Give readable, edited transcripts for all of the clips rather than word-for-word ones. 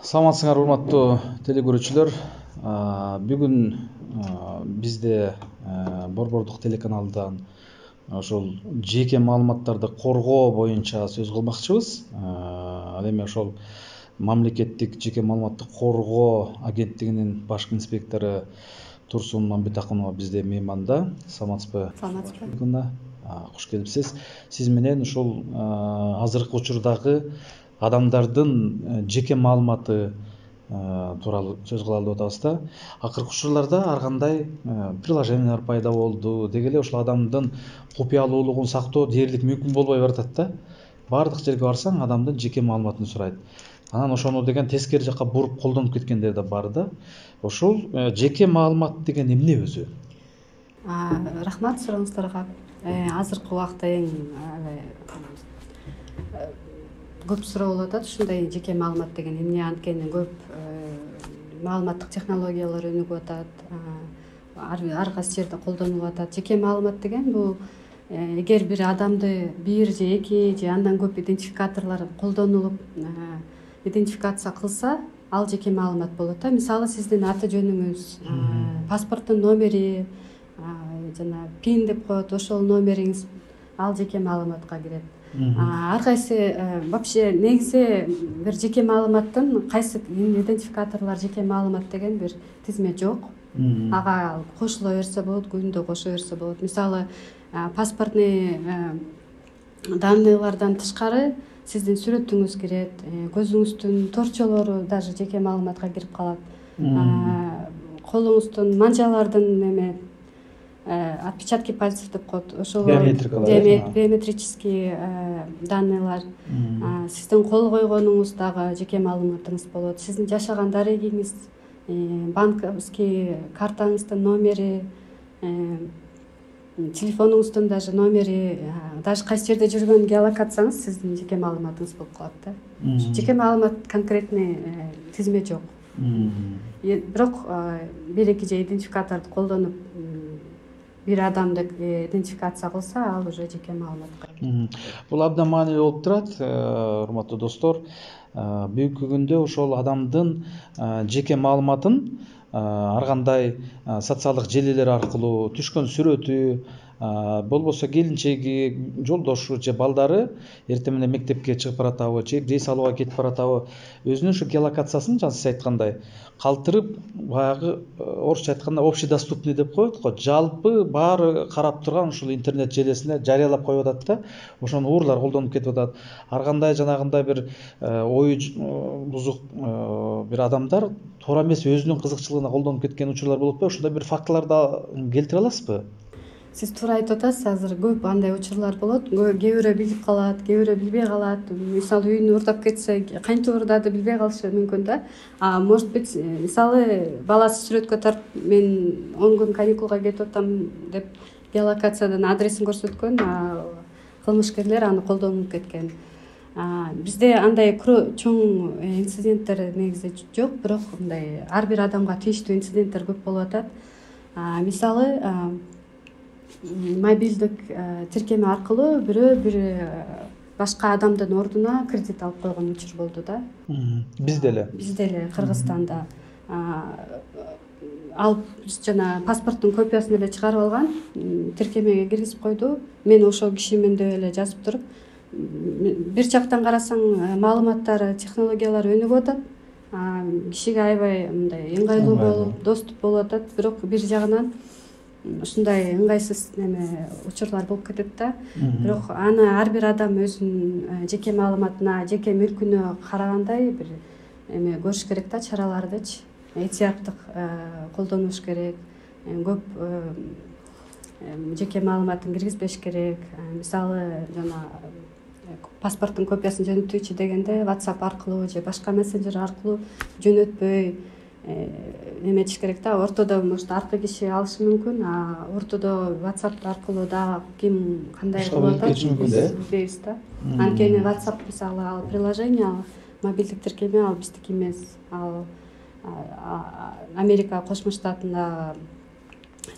Саламатсыңар урматтуу телекөрүүчүлөр. Бүгүн бизде Борбордук телеканалдан ошол жеке маалыматтарды коргоо боюнча сөз кылмакчыбыз. Ал эми ошол мамлекеттик жеке маалыматты коргоо агенттигинин башкы инспектору Турсун Мамбетакунова бизде мейманда. Саламатсызбы? Саламатсызбы. Куш келипсиз. Сиз менен ушул азыркы учурдагы адамдардын жеке маалыматы тууралуу сөз кылалы деп атабыз да. Акыркы учурларда ар кандай приложениялар пайда болду. Деги эле ошол адамдын купуялуулугун сактоо дээрлик мүмкүн болбой баратат да. Баардык жерге барсаң адамдын жеке маалыматын сурайт. Анан ошону деген тескери жакка буруп колдонуп кеткендер да бар да. Ошол жеке маалымат деген эмне өзү? Рахмат сурооңуздарга. Азыркы убакта эң көп суроо болуп атат. Ушундай жеке маалымат деген эмне? Анткени көп маалыматтык технологиялар өнүгүп атат. Ар кайсы жерде колдонулуп атат. Жеке маалымат деген бул эгер бир адамды бир же эки же андан көп идентификаторлор колдонулуп идентификация кылса, ал жеке маалымат болот. Мисалы сиздин аты жөнүңүз, паспорттун номери, жана пин деп коет, ошол номериңиз ал жеке маалыматка кирет. Ар кайсы вообще негизи бир жеке маалыматтын кайсы идентификаторлор жеке маалымат деген бир тизме жок. Ага кошуло берсе болот, күндө кошо берсе болот. Мисалы паспортный данныйлардан тышкары сиздин сүрөтүңүз кирет, көзүңүздүн торчолору даже жеке маалыматка кирип калат. Колуңуздун манжалардын отпечатки пальцев деп коет, ошол биометрический данныйлар, сиздин кол койгонуңуз дагы жеке маалыматыңыз болот. Сиздин жашаган дарегиңиз, банковский картаңыздын номери, телефонуңуздун даже номери, даже кайсы жерде жүргөн геолокацияңыз сиздин жеке маалыматыңыз болуп калат да. Жеке маалымат конкретный тизме жок. Бирок бир-эки же идентификаторду колдонуп бир адамды идентификация кылса, ал уже жеке маалыматка кирет. Бул абдан маанилүү болуп турат, урматтуу достор. Бүгүнкү күндө ошол адамдын жеке маалыматын ар кандай социалдык желилер аркылуу түшкөн сүрөтү, болбосо келинчеги, жолдошу же балдары эртең менен мектепке чыгып баратабы, же рейс алууга кетип баратабы, өзүнүн ушу геолокациясын жана сиз айткандай калтырып, баягы орусча айтканда общедоступный деп коет го, жалпы баары карап турган ушул интернет желесине жарыялап коюп атат да. Ошону уурлар колдонуп кетип атат. Ар кандай жанагындай бир ою бузук бир адамдар туура эмес өзүнүн кызыкчылыгына колдонуп кеткен учурлар болуп атпайбы? Ушундай бир фактыларды келтире аласызбы? Сиз туура айтып атасыз. Азыр көп андай учурлар болот. Кээ бирөө билип калат, кээ бирөө билбей калат. Мисалы үйүн уурдап кетсе, кантип уурдады билбей калышы мүмкүн да. Может быть, мисалы баласы сүрөткө тартып, мен 10 күн каникулга кетип атам деп геолокациядан адресин көрсөткөн, кылмышкерлер аны колдонуп кеткен. Бизде андай чоң инциденттер негизи жок, бирок мындай ар бир адамга тийиштүү инциденттер көп болуп атат. Мисалы мобилдик тиркеме аркылуу бирөө бир башка адамдын ордуна кредит алып койгон учур болду да. Бизде эле Кыргызстанда алып жана паспорттун копиясын эле чыгарып алган, тиркемеге киргизип койду. Мен ошол киши менде эле жазып туруп, бир жактан карасаң маалыматтары, технологиялары өнүгүп атат. Кишиге аябай мындай ыңгайлуу болуп, доступ болуп атат, бирок бир жагынан ушундай ыңгайсыз учурлар болуп кетет да. Бирок аны ар бир адам өзүнүн жеке маалыматына, жеке мүлкүнө карагандай бир көрүш керек да, чаралардычы. Этияттык колдонуш керек. Көп жеке маалыматын киргизбеш керек. Мисалы жана паспорттун копиясын жөнөтүүчү дегенде WhatsApp аркылуу же башка мессенджер аркылуу жөнөтпөй эметиш керек да. Ортодо может аркы киши алышы мүмкүн, ортодо WhatsApp аркылуу да ким кандай кылып атат билбейбиз да. Анткени WhatsApp мисалы ал приложение, мобилдик тиркеме, ал биздики эмес. Ал Америка Кошмо Штатында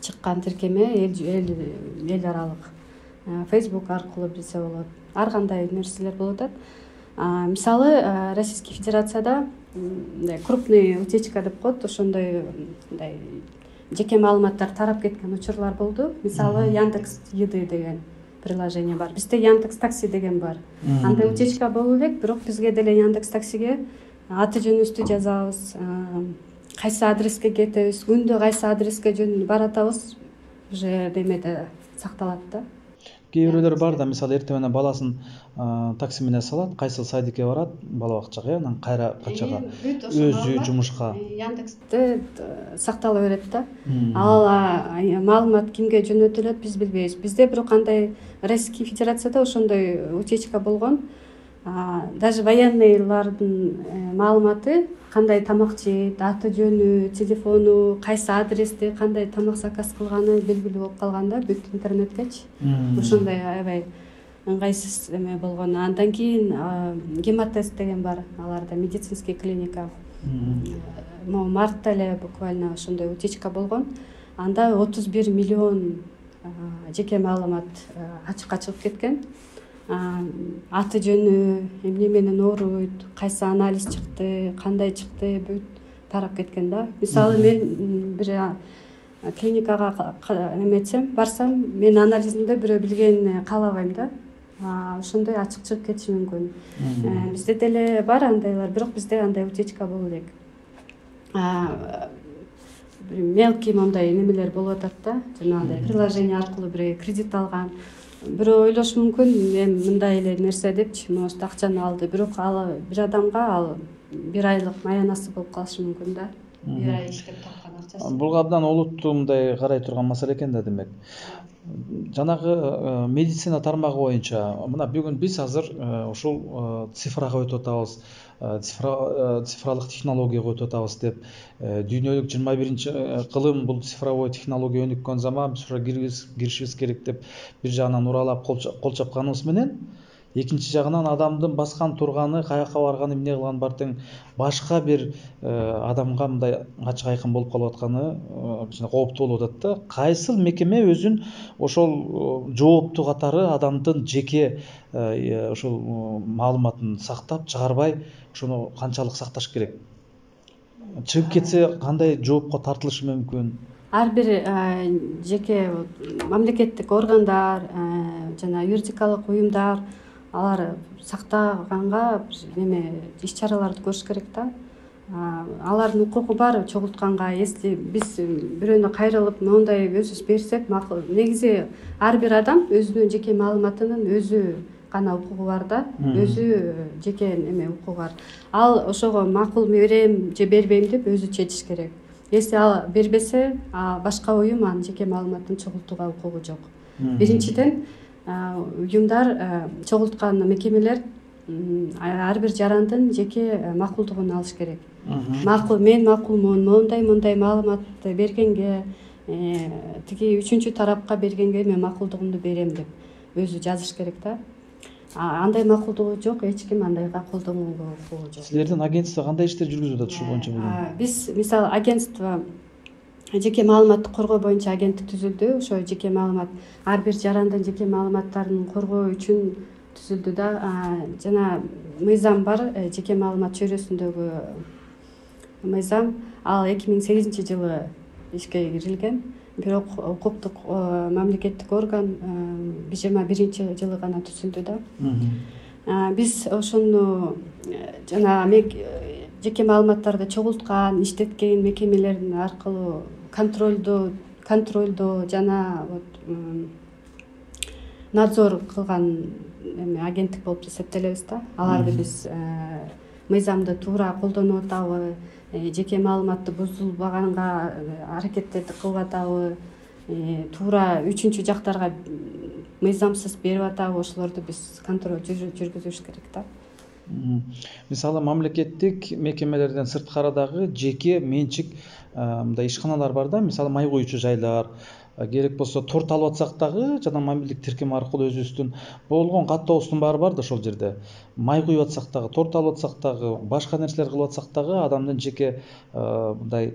чыккан тиркеме, эл аралык. Facebook аркылуу билсе болот. Ар кандай нерселер болуп атат. Мисалы Российский Федерацияда мындай крупный утечка деп коет, ошондой мындай жеке маалыматтар тарап кеткен учурлар болду. Мисалы Яндекс Еды деген приложение бар. Бизде Яндекс Такси деген бар. Андай утечка болуп элек, бирок бизге деле Яндекс Таксиге аты жөнүбүздү жазабыз, кайсы адреске кетебиз, күндө кайсы адреске баратабыз, уже немеде сакталат да. Кээ бирөөлөр бар да, мисалы эртең менен баласын такси менен салат, кайсы сайдикке барат, бала бакчага, анан кайра качага өзү жумушка. Яндексте сактала берет да. Ал маалымат кимге жөнөтүлөт биз билбейбиз. Бизде бирок андай Российский Федерацияда ошондой утечка болгон. Даже военныйлардын маалыматы, кандай тамак жейт, аты жөнү, телефону, кайсы адресте кандай тамак заказ кылганы белгилүү болуп калган да, бүт интернеткечи. Ошондой аябай ыңгайсыз эме болгон. Андан кийин гемотест деген бар, аларда медицинский клиника. Мартта эле буквально ошондой утечка болгон. Анда 31 миллион жеке маалымат ачыкка чыгып кеткен. Аты жөнү, эмне менен ооруйт, кайсы анализ чыкты, кандай чыкты, бүт тарап кеткен да. Мисалы мен бир клиникага эметсем, барсам, мен анализимде бирөө билгенин каалабайм да. Ошондой ачык чыгып кетиши мүмкүн. Бизде деле бар андайлар, бирок бизде андай утечка боло элек. Мелкий мондай немелер болуп атат да, жанагындай приложение аркылуу бир кредит алган. Бирөө ойлошу мүмкүн, мен мындай эле нерсе депчи, может акчаны алды, бирок ал бир адамга ал бир айлык маянасы болуп калышы мүмкүн да. Бир ай иштеп тапкан акчасы. Бул абдан олуттуу мындай карай турган маселе экен да, демек. Жанагы медицина тармагы боюнча, мына бүгүн биз азыр ушул цифрага өтүп атабыз, цифралык технологияга өтүп атабыз деп, дүйнөлүк 21-кылым бул цифровой технология өнүккөн заман, биз ушу киришибиз керек деп бир жагынан уралап кол чапканыбыз менен, экинчи жагынан адамдын баскан турганы, каяка барганы, эмне кылганы бар тең башка бир адамга мындай ачык айкын болуп калып атканы кичине кооптуу болуп атат да. Кайсыл мекеме өзүн ошол жооптуу катары адамдын жеке ошол маалыматын сактап чыгарбай, ошону канчалык сакташ керек? Чыгып кетсе кандай жоопко тартылышы мүмкүн? Ар бир жеке мамлекеттик органдар, жана юридикалык уюмдар алар сактаганга неме иш-чараларды көрүш керек да. Алардын укугу бар чогултканга. Если биз бирөөнө кайрылып мондай өзүбүз берсек макул. Негизи ар бир адам өзүнүн жеке маалыматынын өзү гана укугу бар да, өзү жеке неме укугу бар. Ал ошого макул берем же бербейм деп өзү чечиш керек. Если ал бербесе, башка уюм анын жеке маалыматын чогултууга укугу жок. Биринчиден, уюмдар чогулткан мекемелер ар бир жарандын жеке макулдугун алыш керек. Макул, мен макулмун, мондай маалыматты бергенге, тиги үчүнчү тарапка бергенге мен макулдугумду берем деп өзү жазыш керек да. Андай макулдугу жок, эч ким андайга колдонууга укугу жок. Силердин агентство кандай иштер жүргүзүп атат ушул боюнча бүгүн? Биз мисалы агентство жеке маалыматты коргоо боюнча агенттик түзүлдү. Ошо жеке маалымат, ар бир жарандын жеке маалыматтарын коргоо үчүн түзүлдү да. Жана мыйзам бар, жеке маалымат чөйрөсүндөгү мыйзам. Ал 2008-жылы ишке кирилген. Бирок укуктук мамлекеттик орган 2021-жылы гана түзүлдү да. Биз ошону жана жеке маалыматтарды чогулткан, иштеткен мекемелердин аркылуу контролдоо жана надзор кылган агенттик болуп эсептелебиз да. Аларды биз мыйзамды туура колдонуп атабы, жеке маалыматты бузулбаганга аракеттерди кылып атабы, туура үчүнчү жактарга мыйзамсыз берип атабы, ошолорду биз контроль жүргүзүш керек да. Мисалы мамлекеттик мекемелерден сырткары жеке менчик мындай ишканалар бар да, мисалы май куючу жайлар, керек болсо торт алып атсак дагы жана мобилдик тиркем аркылуу өзүбүздүн болгон каттообуздун баары бар да ошол жерде. Май куюп атсак дагы, торт алып атсак дагы, башка нерселер кылып атсак дагы адамдын жеке мындай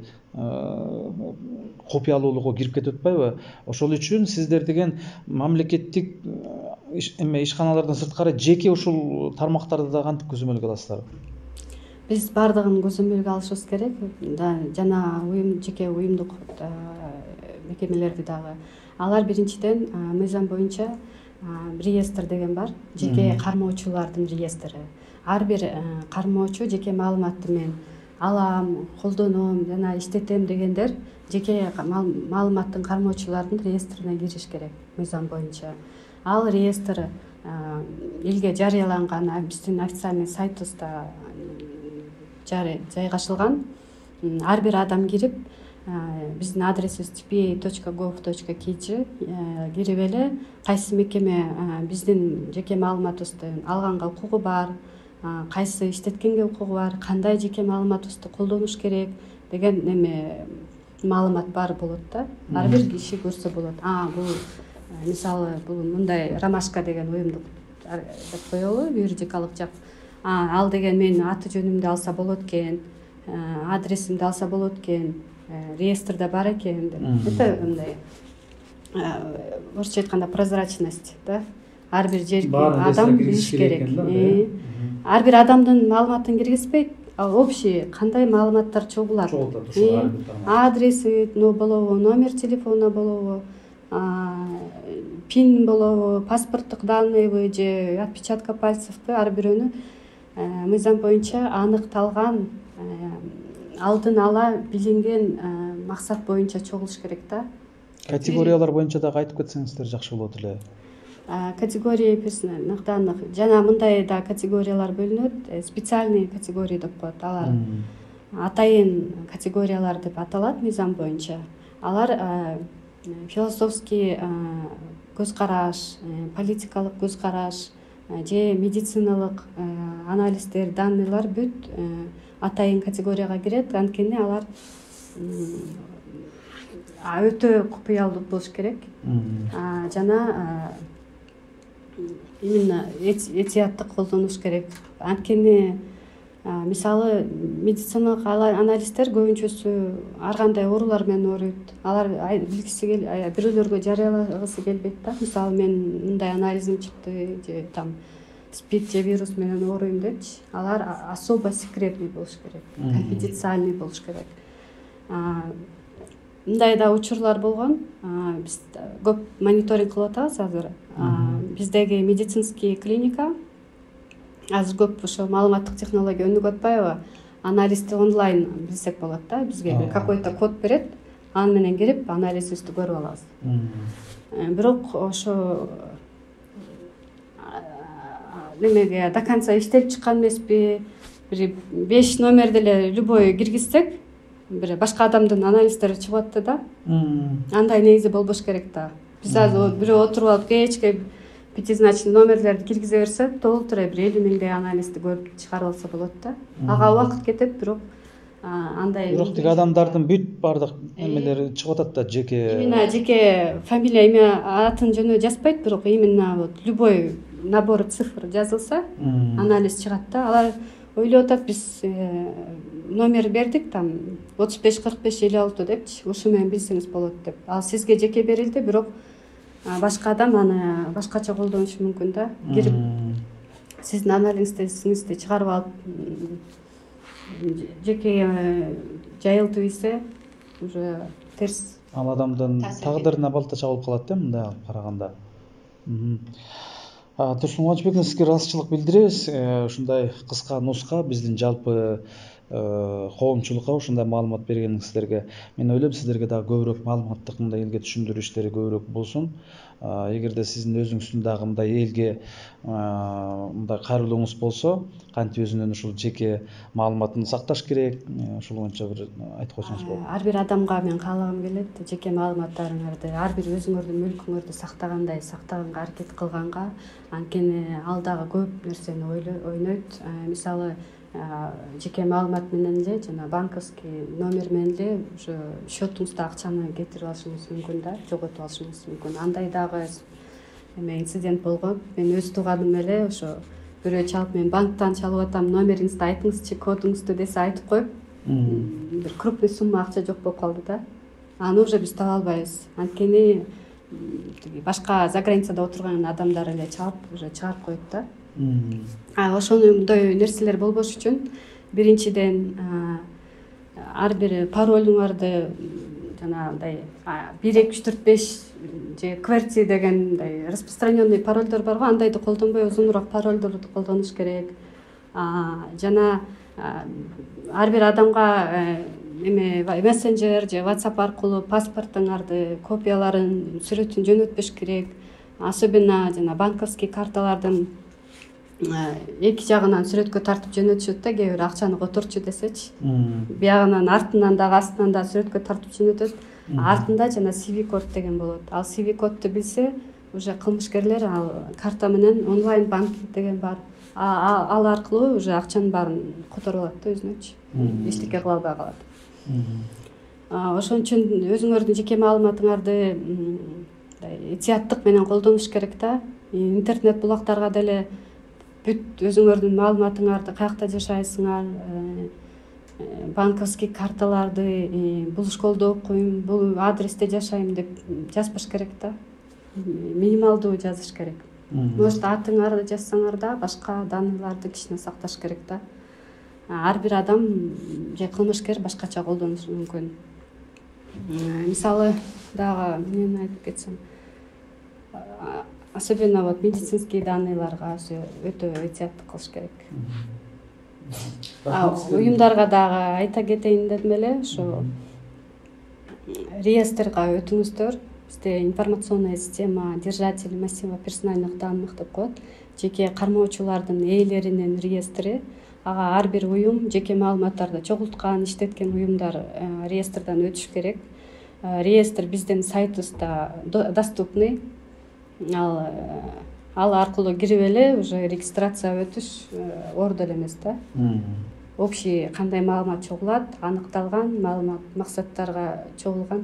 купуялуулугу кирип кетип атпайбы? Ошол үчүн сиздер деген мамлекеттик ишканалардан сырткары жеке ушул тармактарды да кантип көзөмөлгө аласыздар? биз баардыгын көзөмөлгө алышыбыз керек. Жана жеке уюмдук мекемелерди дагы. Алар биринчиден мыйзам боюнча реестр деген бар. Жеке кармоочулардын реестри. Ар бир кармоочу жеке маалыматты мен алам, колдоном жана иштетем дегендер жеке маалыматтын кармоочулардын реестрине кириш керек мыйзам боюнча. Ал реестр элге жарыяланган, биздин официальный сайтыбызда жайгашылган. Ар бир адам кирип, биздин адресибиз tpa.gov.kg кирип эле кайсы мекеме биздин жеке маалыматыбызды алганга укугу бар, кайсы иштеткенге укугу бар, кандай жеке маалыматыбызды колдонуш керек деген неме маалымат бар болот да. Ар бир киши көрсө болот. Бул мисалы бул мындай Ромашка деген уюмдук деп коелу, юридикалык жак. Ал деген менин аты жөнүмдү алса болот экен, адресимди алса болот экен, реестрде бар экен деп. Это мындай орусча айтканда прозрачность, да. Ар бир жерге адам билиш керек. Ар бир адамдын маалыматын киргизбейт, общий кандай маалыматтар чогулат. Адреси болобу, номер телефона болобу, пин болобу, паспорттук данныйбы же отпечатка пальцевби ар бирөөнү мыйзам боюнча аныкталган, алдын ала билинген максат боюнча чогулуш керек да. Категориялар боюнча дагы айтып кетсеңиздер жакшы болот эле. Категория персоналдык жана мындай да категориялар бөлүнөт. Специальный категория деп коет. Алар атайын категориялар деп аталат мыйзам боюнча. Алар философский көз караш, политикалык көз караш же медициналык анализдер, данныйлар бүт атайын категорияга кирет. Анткени алар өтө купуялуу болуш керек. Жана именно этияттык колдонуш керек. Анткени мисалы медициналык анализдер көбүнчөсү ар кандай оорулар менен ооруйт. Алар билгиси бирөөлөргө жарыялагысы келбейт да. Мисалы мен мындай анализим чыкты же там спид же вирус менен ооруйм депчи. Алар особо секретный болуш керек, конфиденциальный болуш керек. Мындай да учурлар болгон. Биз көп мониторинг кылып атабыз азыр. Биздеги медицинский клиника азыр көп ошо маалыматтык технология өнүгүп атпайбы? Анализди онлайн билсек болот да. Бизге какой-то код берет, аны менен кирип анализибизди көрүп алабыз. Бирок ошо немеге до конца иштелип чыккан эмеспи? Бир 5 номерди эле любой киргизсек, бир башка адамдын анализдери чыгып атты да. Андай негизи болбош керек да. Биз азыр бирөө отуруп алып кечке пятизначный номерлерди киргизе берсе, толтура бир 50 миңдей анализди көрүп чыгарып алса болот да. Ага убакыт кетет, бирок андай бирок тиги адамдардын бүт баардык эмелери чыгып атат да, жеке именно жеке фамилия, имя, атын жөнү жазбайт, бирок именно вот любой набор цифр жазылса, анализ чыгат да. Алар ойлоп атат, биз номер бердик, там 35 45 56 депчи, ушу менен билсеңиз болот деп. Ал сизге жеке берилди, бирок башка адам аны башкача колдонушу мүмкүн да. Кирип сиздин анализиңизди чыгарып алып жеке жайылтып ийсе, уже терс ал адамдын тагдырына балта чабылып калат да, мындай алып караганда. Турсун Кубанычбековна, сизге ыраазычылык билдиребиз. Ушундай кыска нуска биздин жалпы коомчулукка ушундай маалымат бергениңиздерге. Мен ойлойм, сиздерге дагы көбүрөөк маалыматтык мындай элге түшүндүрүү иштери көбүрөөк болсун. Эгерде сиздин өзүңүздүн дагы мындай элге мындай кайрылууңуз болсо, кантип өзүнүн ушул жеке маалыматын сакташ керек, ошол боюнча бир айтып койсоңуз болот. Ар бир адамга мен каалагым келет, жеке маалыматтарыңарды ар бир өзүңөрдүн мүлкүңөрдү сактаганга аракет кылганга, анткени ал дагы көп нерсени ойнойт. Мисалы жеке маалымат менен эле жана банковский номер менен эле ошо счетуңузда акчаны кетирип алышыңыз мүмкүн да, жоготуп алышыңыз мүмкүн. Андай дагы инцидент болгон. Мен өз тууганым эле ошо бирөө чалып, мен банктан чалып атам, номериңизди айтыңызчы, кодуңузду десе айтып коюп, бир крупный сумма акча жок болуп калды да. Аны уже биз таба албайбыз. Анткени башка за границада отурган адамдар эле чалып уже чыгарып коет да. Ошондой нерселер болбош үчүн биринчиден ар бир паролуңарды жанагындай 1 2 3 4 5 же QWERTY деген мындай распространенный паролдор бар го, андайды колдонбой узунураак паролдорду колдонуш керек. Жана ар бир адамга мессенджер же WhatsApp аркылуу паспортуңарды копияларын сүрөтүн жөнөтпөш керек. Особенно жана банковский карталардын эки жагынан сүрөткө тартып жөнөтүшөт да, кээ бир акчаны которчу десечи. Биягынан артынан дагы астынан да сүрөткө тартып жөнөтөт. Артында жана CV код деген болот. Ал CV кодду билсе, уже кылмышкерлер ал карта менен онлайн банкинг деген бар. Ал аркылуу уже акчанын баарын которуп алат да өзүнөчү. Эчтеке кыла албай калат. Ошон үчүн өзүңөрдүн жеке маалыматыңарды этияттык менен колдонуш керек да. Интернет булактарга деле бүт өзүңөрдүн маалыматыңарды, каякта жашайсыңар, банковский карталарды бул школдо окуйм, бул адресте жашайм деп жазбаш керек да. Минималдуу жазыш керек. Может, атыңарды жазсаңар да, башка данныйларды кичине сакташ керек да. Ар бир адам же кылмышкер башкача колдонушу мүмкүн. Мисалы дагы мен айтып кетсем, особенно вот медицинский данныйларга өтө этияттык кылыш керек. Уюмдарга дагы айта кетейин дедим эле, ошо реестрга өтүңүздөр. Бизде информационная система держателей массива персональных данных деп коет. Жеке кармоочулардын ээлеринин реестри. Ага ар бир уюм жеке маалыматтарды чогулткан, иштеткен уюмдар реестрден өтүш керек. Реестр биздин сайтыбызда доступный. Ал аркылуу кирип эле уже регистрация өтүш ордо эле эмес да. Общий кандай маалымат чогулат, аныкталган маалымат максаттарга чогулган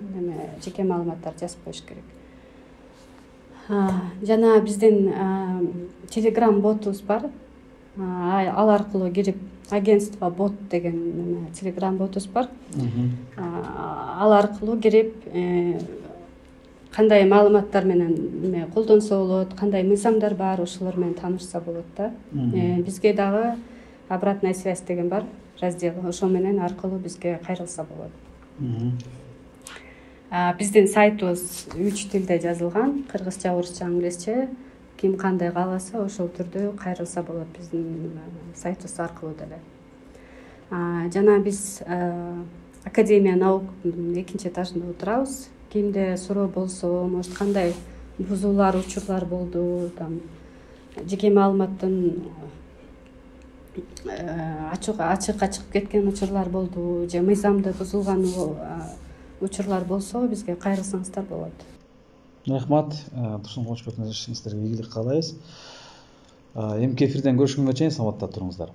жеке маалыматтарды жазып коюш керек. Жана биздин Telegram ботубуз бар. Ал аркылуу кирип агентство бот деген Telegram ботубуз бар. Ал аркылуу кирип кандай маалыматтар менен колдонсо болот, кандай мыйзамдар бар, ошолор менен таанышса болот да. Бизге дагы обратная связь деген бар раздел, ошол менен аркылуу бизге кайрылса болот. Биздин сайтыбыз 3 тилде жазылган: кыргызча, орусча, англисче. Ким кандай кааласа ошол түрдө кайрылса болот биздин сайтыбыз аркылуу деле. Жана биз Академия наук 2 этажында отурабыз. Кимде суроо болсо, может кандай бузуулар, учурлар болду, там жеке маалыматтын ачыкка чыгып кеткен учурлар болду, же мыйзамды бузулган учурлар болсо, бизге кайрылсаңыздар болот. Рахмат, Турсун Кылычбековна, ишиңиздерге ийгилик каалайбыз. Эмки эфирден көрүшкөнгө чейин саламатта туруңуздар.